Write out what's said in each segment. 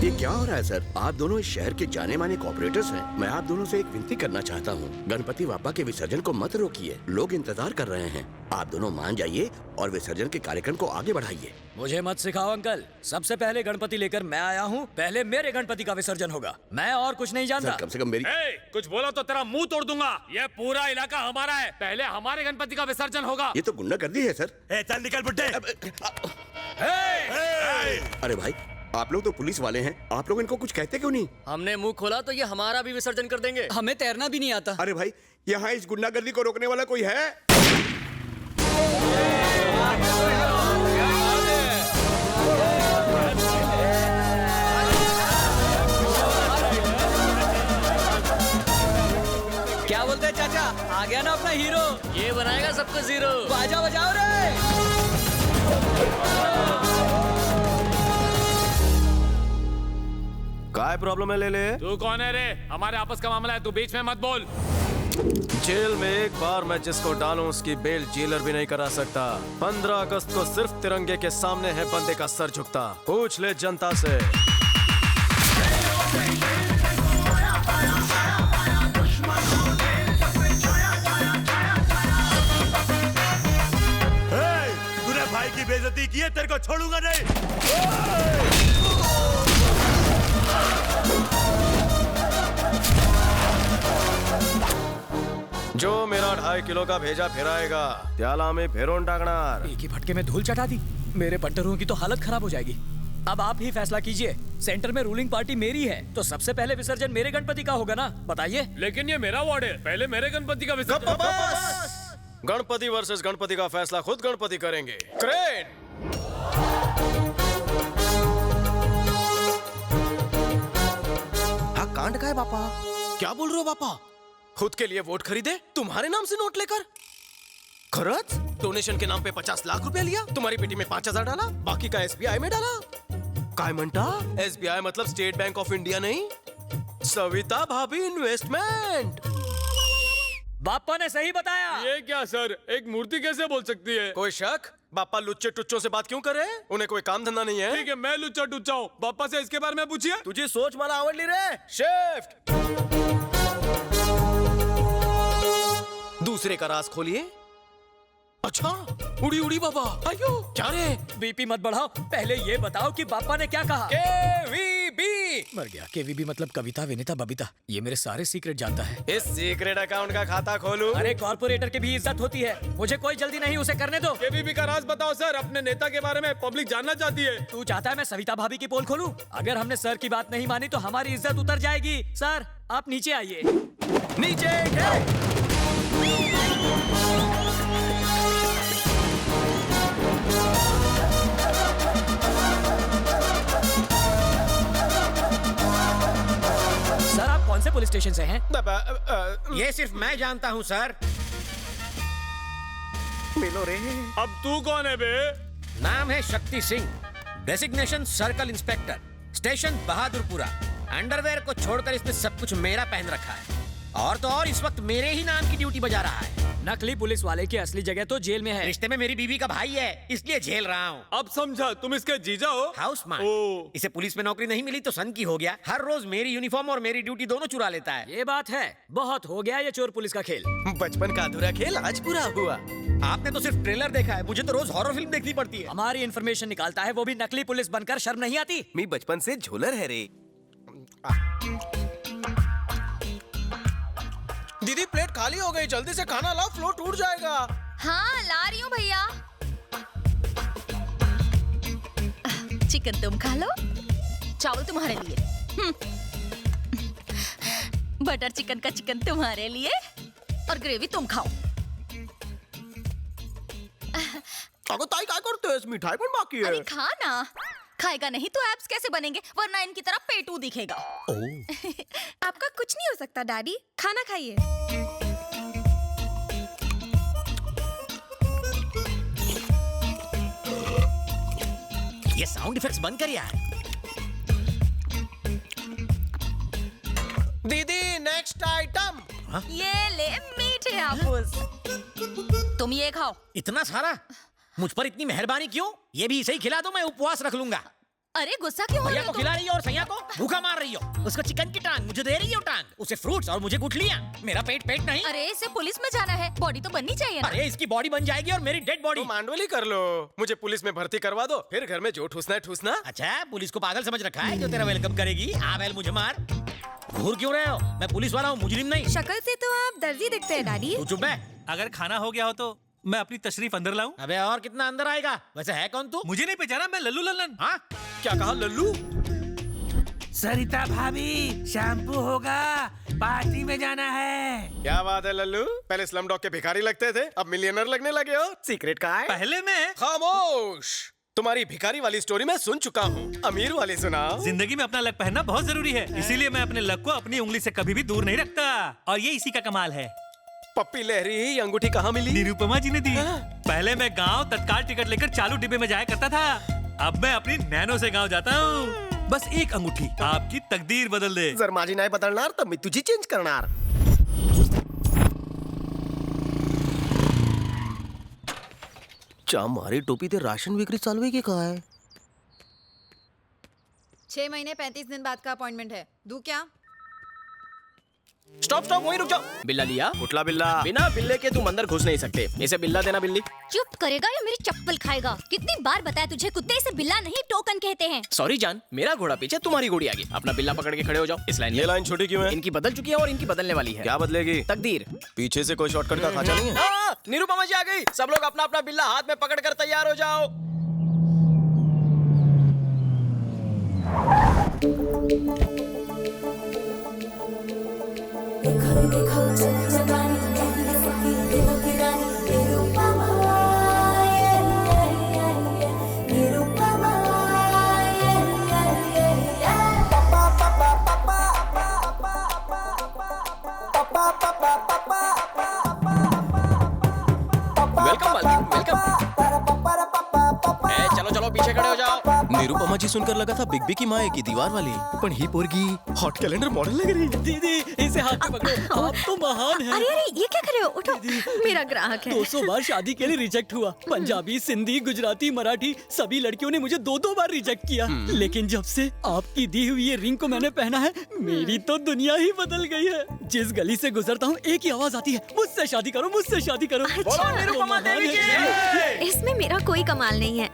ये क्या हो रहा है सर? आप दोनों इस शहर के जाने माने कॉर्पोरेटर्स हैं। मैं आप दोनों से एक विनती करना चाहता हूँ, गणपति बापा के विसर्जन को मत रोकिए। लोग इंतजार कर रहे हैं। आप दोनों मान जाइए और विसर्जन के कार्यक्रम को आगे बढ़ाइए। मुझे मत सिखाओ अंकल, सबसे पहले गणपति लेकर मैं आया हूँ। पहले मेरे गणपति का विसर्जन होगा, मैं और कुछ नहीं जानता। कम से कम मेरी कुछ बोला तो तेरा मुंह तोड़ दूंगा। ये पूरा इलाका हमारा है, पहले हमारे गणपति का विसर्जन होगा। ये तो गुंडागर्दी है सर। चल निकल बुड्ढे। अरे भाई, आप लोग तो पुलिस वाले हैं, आप लोग इनको कुछ कहते क्यों नहीं? हमने मुंह खोला तो ये हमारा भी विसर्जन कर देंगे। हमें तैरना भी नहीं आता। अरे भाई, यहाँ इस गुंडागर्दी को रोकने वाला कोई है? क्या बोलते हैं चाचा, आ गया ना अपना हीरो। ये बनाएगा सबको जीरो। बाजा बजाओ रे। काय प्रॉब्लम है ले ले? तू कौन है रे? हमारे आपस का मामला है, तू बीच में मत बोल। जेल में एक बार मैं जिसको डालूं उसकी बेल जेलर भी नहीं करा सकता। 15 अगस्त को सिर्फ तिरंगे के सामने है बंदे का सर झुकता। पूछ ले जनता से। तूने भाई की बेइज्जती की है, तेरे को छोड़ूंगा नहीं। जो मेरा 2.5 किलो का भेजा फिराएगा त्याला में फेरोन टाकणार। एक ही फटके में धूल चटा दी। मेरे पट्टरों की तो हालत खराब हो जाएगी। अब आप ही फैसला कीजिए। सेंटर में रूलिंग पार्टी मेरी है, तो सबसे पहले विसर्जन मेरे गणपति का होगा ना? बताइए। लेकिन ये मेरा वार्ड है, पहले मेरे गणपति का विसर्जन। गणपति वर्सेस गणपति का फैसला खुद गणपति करेंगे। क्रेन। हाँ, कांड का है बापा? क्या बोल रहे हो बापा? खुद के लिए वोट खरीदे, तुम्हारे नाम से नोट लेकर? खरच? डोनेशन के नाम पे 50 लाख रुपया लिया, तुम्हारी बेटी में 5,000 डाला, बाकी का SBI में डाला। काय म्हणता? SBI मतलब स्टेट बैंक ऑफ इंडिया नहीं, सविता भाभी इन्वेस्टमेंट। बापा ने सही बताया। ये क्या सर, एक मूर्ति कैसे बोल सकती है? कोई शक? बापा लुच्चे टुच्चों से बात क्यों करे? उन्हें कोई काम धंधा नहीं है? ठीक है, मैं लुच्चा टुच्चा हूँ, पापा से इसके बारे में पूछिए। तुझी सोच मला आवडली रे। शिफ्ट। दूसरे का राज खोलिए। अच्छा, उड़ी उड़ी बाबा। आयो, क्या रे? बीपी मत बढ़ाओ, पहले ये बताओ कि बापा ने क्या कहा। KVB। मर गया। KVB मतलब कविता विनीता बबीता। ये मेरे सारे सीक्रेट जानता है। इस सीक्रेट अकाउंट का खाता खोलूं? अरे कॉर्पोरेटर की भी इज्जत होती है, मुझे कोई जल्दी नहीं, उसे करने दो। KVB का राज बताओ सर, अपने नेता के बारे में पब्लिक जानना चाहती है। तू चाहता है मैं सविता भाभी की पोल खोलूं? अगर हमने सर की बात नहीं मानी तो हमारी इज्जत उतर जाएगी। सर, आप नीचे आइए। नीचे सर, आप कौन से पुलिस स्टेशन से हैं? ये सिर्फ मैं जानता हूँ सर। मिलो रे। अब तू कौन है बे? नाम है Shakti Singh, designation circle inspector, station Bahadurpura. Underwear को छोड़कर इसमें सब कुछ मेरा पहन रखा है, और तो और इस वक्त मेरे ही नाम की ड्यूटी बजा रहा है। नकली पुलिस वाले की असली जगह तो जेल में है। रिश्ते में मेरी बीवी का भाई है, इसलिए झेल रहा हूँ। अब समझा, तुम इसके जीजा हो? House man. ओ। इसे पुलिस में नौकरी नहीं मिली तो सन की हो गया। हर रोज मेरी यूनिफॉर्म और मेरी ड्यूटी दोनों चुरा लेता है। ये बात है, बहुत हो गया ये चोर पुलिस का खेल। बचपन का अधूरा खेल आज पूरा हुआ। आपने तो सिर्फ ट्रेलर देखा है, मुझे तो रोज हॉरर फिल्म देखनी पड़ती है। हमारी इन्फॉर्मेशन निकालता है, वो भी नकली पुलिस बनकर। शर्म नहीं आती? मी बचपन से झोलर है रे। दीदी प्लेट खाली हो गई, जल्दी से खाना लाओ, फ्लो टूट जाएगा। हाँ, ला रही हूँ भैया। चिकन तुम खा लो, चावल तुम्हारे लिए। बटर चिकन का चिकन तुम्हारे लिए, और ग्रेवी तुम खाओ। अगो ताई काय करतेस? मिठाई पण बाकी है। अरे खा ना। खाएगा नहीं तो एब्स कैसे बनेंगे, वरना इनकी तरह पेटू दिखेगा। आपका कुछ नहीं हो सकता डैडी, खाना खाइए। ये साउंड इफेक्ट्स बंद कर यार। दीदी नेक्स्ट आइटम। ये ले मीठे हाफुज। तुम ये खाओ। इतना सारा? मुझ पर इतनी मेहरबानी क्यों? ये भी इसे ही खिला दो, मैं उपवास रख लूंगा। अरे गुस्सा क्यों हो रही भैया हो को तुम? खिला रही हो और सैया को भूखा मार रही हो। उसको चिकन की टांग, मुझे दे रही हो टांग। उसे फ्रूट्स और मुझे गुठलियाँ। मेरा पेट पेट नहीं। अरे इसे पुलिस में जाना है, बॉडी तो बननी चाहिए ना। अरे इसकी बॉडी बन जाएगी और मेरी डेड बॉडी। तो मांडवली कर लो, मुझे पुलिस में भर्ती करवा दो, फिर घर में जो ठूसना है ठूसना। अच्छा पुलिस को पागल समझ रखा है जो तेरा वेलकम करेगी। आ बैल मुझे मार। घूर क्यों रहे हो? मैं पुलिस वाला हूँ, मुजरिम नहीं। शक्ल से तो आप दर्जी दिखते हैं डैडी। तू चुप है। अगर खाना हो गया हो तो मैं अपनी तशरीफ अंदर लाऊं? अबे और कितना अंदर आएगा? वैसे है कौन तू? मुझे नहीं पहचाना, मैं लल्लू लल्लन। हाँ क्या कहा लल्लू? सरिता भाभी, शैम्पू होगा, पार्टी में जाना है। क्या बात है लल्लू, पहले स्लम डॉग के भिखारी लगते थे, अब मिलियनर लगने लगे हो। सीक्रेट कहाँ है? पहले मैं खामोश, तुम्हारी भिखारी वाली स्टोरी मैं सुन चुका हूँ, अमीर वाली सुनाओ। जिंदगी में अपना लक पहनना बहुत जरूरी है, इसीलिए मैं अपने लक को अपनी उंगली से कभी भी दूर नहीं रखता। और ये इसी का कमाल है। पप्पी लहरी, ये अंगूठी कहाँ मिली? निरुपमा जी ने दी। पहले मैं गांव तत्काल टिकट लेकर चालू डिब्बे में जाया करता था, अब मैं अपनी नैनो से गांव जाता हूँ। बस एक अंगूठी आपकी तकदीर बदल दे। जर माझी नाही बदलणार तर मी तुझी चेंज करणार। चा मारी टोपी ते राशन विक्री चालू आहे की काय? 6 महीने 35 दिन बाद का अपॉइंटमेंट है, दूं क्या? स्टॉप स्टॉप, वहीं रुक जाओ। बिल्ला लिया? कुठला बिल्ला? बिना बिल्ले के तुम अंदर घुस नहीं सकते। इसे बिल्ला देना बिल्ली। चुप करेगा या मेरी चप्पल खाएगा? कितनी बार बताया तुझे, कुत्ते इसे बिल्ला नहीं टोकन कहते हैं। सॉरी जान, मेरा घोड़ा पीछे तुम्हारी घोड़ी आगे। अपना बिल्ला पकड़ के खड़े हो जाओ। इस लाइन ये लाइन छोटी क्यों है? इनकी बदल चुकी है और इनकी बदलने वाली है। क्या बदलेगी? तकदीर। पीछे से कोई शॉर्टकट का खाचा नहीं है? निरुपमा जी आ गई। सब लोग अपना अपना बिल्ला हाथ में पकड़ कर तैयार हो जाओ। वेलकम मालकिन, वेलकम। चलो चलो पीछे खड़े हो जाओ। निरुपमा जी सुनकर लगा था बिग बी की माँ है की दीवार वाली, पण ही पोरगी हॉट कैलेंडर मॉडल लग रही है। दीदी इसे हाथ में पकड़ो, आप तो महान हैं। अरे अरे ये क्या कर रहे हो? उठो, मेरा ग्राहक है। 200 बार शादी के लिए रिजेक्ट हुआ। पंजाबी, सिंधी, गुजराती, मराठी सभी लड़कियों ने मुझे 2-2 बार रिजेक्ट किया। लेकिन जब से आपकी दी हुई ये रिंग को मैंने पहना है, मेरी तो दुनिया ही बदल गई है। जिस गली से गुजरता हूँ एक ही आवाज आती है, मुझसे शादी करो, मुझसे शादी करो। अच्छा, निरुपमा देवी की। इसमें मेरा कोई कमाल नहीं है,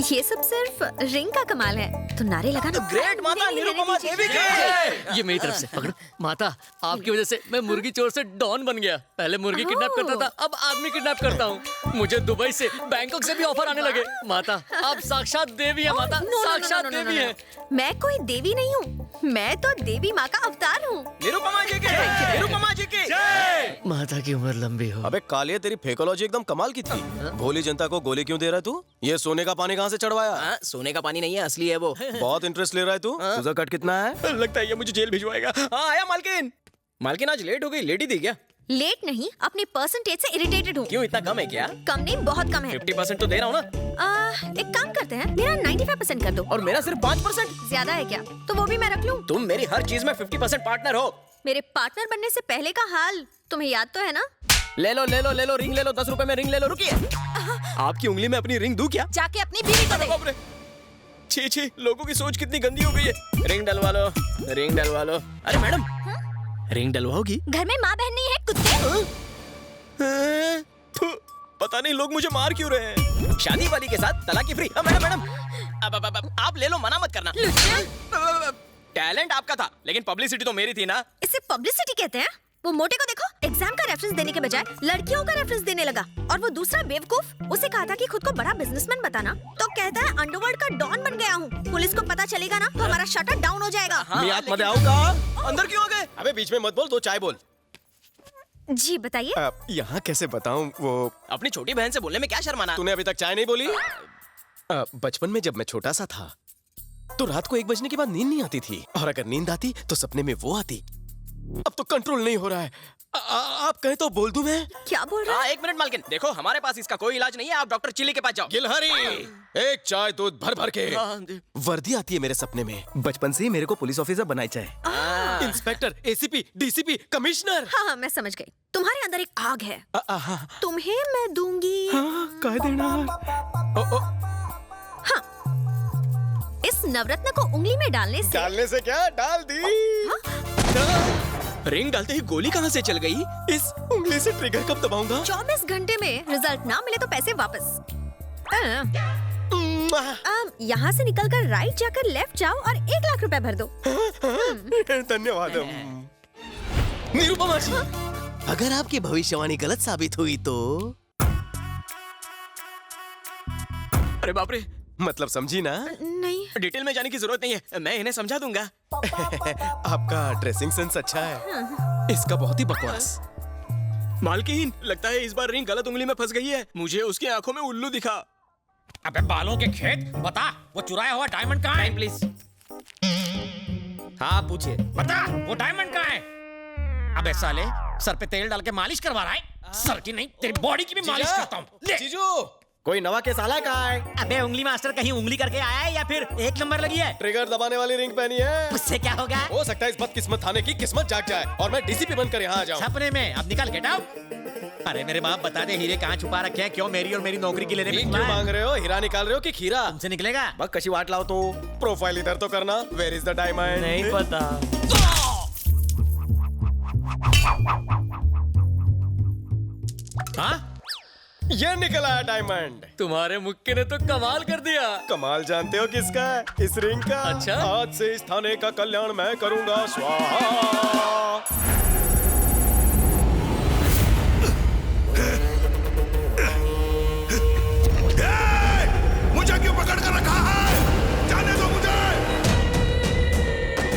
ये सब सिर्फ रिंग का कमाल है। तो नारे लगाना। ग्रेट माता निरुपमा देवी की। ये मेरी तरफ से पकड़ो। माता, आपकी वजह से मैं मुर्गी चोर से डॉन बन गया। पहले मुर्गी किडनैप करता था, अब आदमी किडनैप करता हूँ। मुझे दुबई से, बैंकॉक से भी ऑफर आने लगे। माता, आप साक्षात देवी हैं। माता, साक्षात देवी हैं। मैं कोई देवी नहीं हूँ, मैं तो देवी माँ का अवतार हूँ। निरुपमा जी की, निरुपमा जी की। माता की उम्र लंबी हो। अबे कालिया, तेरी फेकोलॉजी एकदम कमाल की थी। भोली जनता को गोली क्यों दे रहा है तू? ये सोने का पानी कहाँ से चढ़वाया? हाँ, सोने का पानी नहीं है, असली है वो। बहुत इंटरेस्ट ले रहा है तू। तुझा कट कितना है? लगता है ये मुझे जेल भिजवाएगा। हाँ आया मालकिन। मालकिन आज लेट हो गई, लेट ही थी क्या? लेट नहीं, अपनी परसेंटेज से इरिटेटेड हूँ। क्यों, इतना कम है क्या? कम नहीं, बहुत कम है। 50% तो दे रहा हूँ ना। एक काम करते हैं, मेरा 95% कर दो। और मेरा सिर्फ 5%। ज्यादा है क्या? तो वो भी मैं रख लूँ। तुम मेरी हर चीज में 50% पार्टनर हो। मेरे पार्टनर बनने से पहले का हाल तुम्हें याद तो है ना? ले लो ले लो ले लो, रिंग ले लो, 10 रुपए में रिंग ले लो। रुकिए, आपकी उंगली में अपनी रिंग दूं क्या? जाके अपनी बीवी को दे। बाप रे, छी छी, लोगों की सोच कितनी गंदी हो गई है। रिंग डलवा लो, रिंग डलवा लो। अरे मैडम, रिंग डलवाओगी? घर में माँ बहन नहीं है कुत्ते। पता नहीं लोग मुझे मार क्यों रहे हैं। शादी वाली के साथ तलाक फ्री। मैडम मैडम, अब आप ले लो, मना मत करना। टैलेंट आपका था, लेकिन पब्लिसिटी तो मेरी थी ना। इसे पब्लिसिटी कहते हैं? वो मोटे को देखो, एग्जाम का रेफरेंस देने के बजाय लड़कियों का रेफरेंस देने लगा। और वो दूसरा बेवकूफ, उसे कहा था कि खुद को बड़ा बिजनेसमैन बताना, तो कहता है अंडरवर्ल्ड का डॉन बन गया हूँ। पुलिस को पता चलेगा ना तो हमारा शटर डाउन हो जाएगा। मैं आत्मा आऊंगा। अंदर क्यों आ गए? अबे बीच में मत बोल, 2 चाय बोल। जी बताइए। यहाँ कैसे बताऊं? वो अपनी छोटी बहन से बोलने में क्या शर्माना? तूने अभी तक चाय नहीं बोली? बचपन में जब मैं छोटा सा था तो रात को 1 बजने के बाद नींद नहीं आती थी, और अगर नींद आती तो सपने में वो आती। अब तो कंट्रोल नहीं हो रहा है। आप कहें तो बोल दूं मैं? क्या बोल रहा हाँ, है? 1 मिनट मालकिन, देखो हमारे पास इसका कोई इलाज नहीं है। आप डॉक्टर चिल्ली के पास जाओ। गिलहरी, एक चाय दूध भर भर के। वर्दी आती है मेरे सपने में। बचपन से ही मेरे को पुलिस ऑफिसर बनाई चाहे। Inspector, ACP, DCP, commissioner. हाँ, मैं समझ गई। तुम्हारे अंदर एक आग है, तुम्हें मैं दूंगी। कह देना। हाँ, इस इस नवरत्न को उंगली में डालने से क्या? डाल दी। रिंग डालते ही गोली कहाँ से चल गई? इस उंगली से ट्रिगर कब दबाऊंगा? 24 घंटे में रिजल्ट ना मिले तो पैसे वापस। यहाँ से निकलकर राइट जाकर लेफ्ट जाओ और 1 लाख रुपए भर दो। धन्यवाद। निरुपमा जी, अगर आपकी भविष्यवाणी गलत साबित हुई तो? अरे बाप रे, मतलब समझी ना? नहीं। डिटेल में जाने की जरूरत नहीं है, मैं इन्हें समझा दूंगा। आपका ड्रेसिंग सेंस अच्छा है, इसका बहुत ही बकवास। मालकिन, लगता है इस बार रिंग गलत उंगली में फंस गई है। मुझे उसकी आंखों में उल्लू दिखा। अबे बालों के खेत, बता वो चुराया हुआ डायमंड कहाँ है? प्लीज। हाँ पूछिए। बता वो डायमंड कहाँ है? अबे साले, सर पे तेल डाल के मालिश करवा रहा है? सर की नहीं, तेरी बॉडी की भी मालिश करता हूँ। ले। जीजू, कोई नवा केस आला का है? अबे उंगली मास्टर कहीं उंगली करके आया है या फिर 1 नंबर लगी है? ट्रिगर दबाने वाली रिंग पहनी है। उससे क्या होगा? हो सकता है इस बदकिस्मत थाने की किस्मत जाग जाए और मैं डीसीपी बनकर यहाँ आ जाऊँ। सपने में। अब निकल, गेट आउट। अरे मेरे बाप, बता दे हीरे कहाँ छुपा रखे हैं? क्यों मेरी और मेरी नौकरी की लेने में क्यों मांग रहे हो? हीरा निकाल रहे हो कि खीरा? तुमसे निकलेगा? बस कशी वाट लाओ तो। प्रोफाइल इधर तो करना। Where is the diamond? नहीं पता। हाँ? ये निकला है डायमंड। तुम्हारे मुक्के ने तो कमाल कर दिया। कमाल जानते हो किसका है? इस रिंग का। अच्छा? आज से इस थाने का कल्याण मैं करूंगा। स्वाहा।